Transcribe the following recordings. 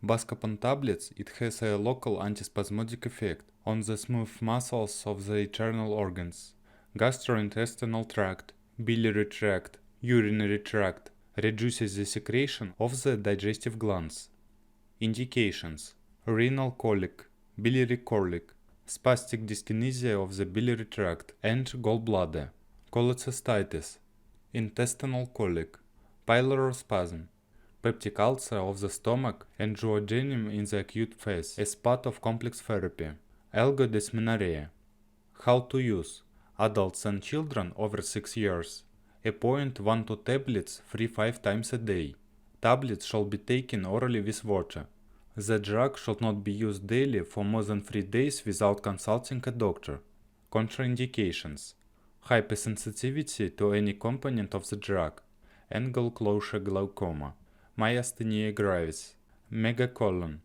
Buscopan tablets, it has a local antispasmodic effect on the smooth muscles of the internal organs, gastrointestinal tract, biliary tract, urinary tract, reduces the secretion of the digestive glands. Indications: renal colic, biliary colic, spastic dyskinesia of the biliary tract and gallbladder, cholecystitis, intestinal colic, pylorospasm, peptic ulcer of the stomach and duodenum in the acute phase as part of complex therapy, algodysmenorrhea. How to use: adults and children over 6 years. Appoint 1-2 tablets 3-5 times a day. Tablets shall be taken orally with water. The drug should not be used daily for more than 3 days without consulting a doctor. Contraindications: hypersensitivity to any component of the drug, angle closure glaucoma, myasthenia gravis, megacolon,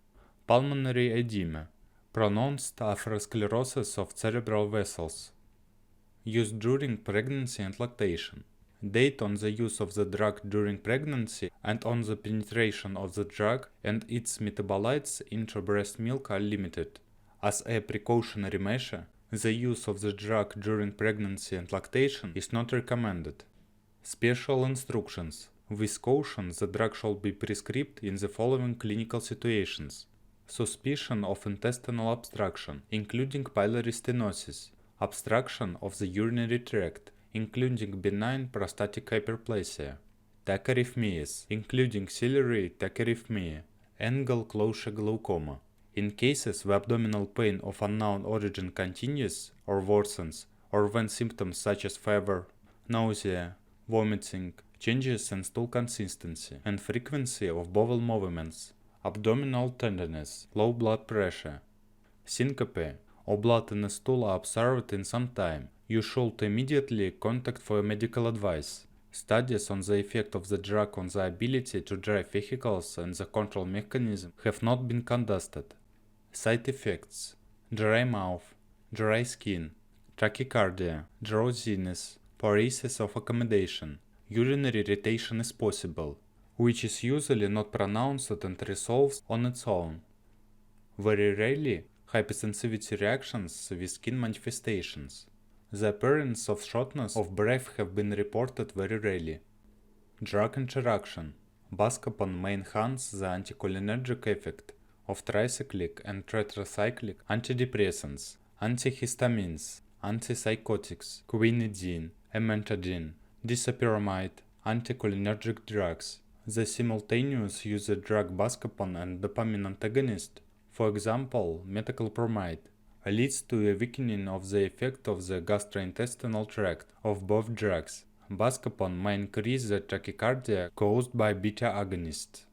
pulmonary edema, pronounced atherosclerosis of cerebral vessels. Used during pregnancy and lactation. Date on the use of the drug during pregnancy and on the penetration of the drug and its metabolites into breast milk are limited. As a precautionary measure, the use of the drug during pregnancy and lactation is not recommended. Special instructions: with caution, the drug shall be prescribed in the following clinical situations: suspicion of intestinal obstruction, including pylori stenosis, obstruction of the urinary tract, including benign prostatic hyperplasia, tachyarrhythmias, including ciliary tachyarrhythmia, angle closure glaucoma. In cases where abdominal pain of unknown origin continues or worsens, or when symptoms such as fever, nausea, vomiting, changes in stool consistency and frequency of bowel movements, abdominal tenderness, low blood pressure, syncope, or blood in the stool are observed in some time, you should immediately contact for medical advice. Studies on the effect of the drug on the ability to drive vehicles and the control mechanism have not been conducted. Side effects: dry mouth, dry skin, tachycardia, drowsiness, paresis of accommodation, urinary irritation is possible, which is usually not pronounced and resolves on its own. Very rarely, hypersensitivity reactions with skin manifestations. The appearance of shortness of breath have been reported very rarely. Drug interaction: Buscopan may enhance the anticholinergic effect of tricyclic and tetracyclic antidepressants, antihistamines, antipsychotics, quinidine, amantadine, disopyramide, anticholinergic drugs. The simultaneous use of drug Buscopan and dopamine antagonist, for example, metoclopramide, leads to a weakening of the effect of the gastrointestinal tract of both drugs. Buscopan may increase the tachycardia caused by beta agonists.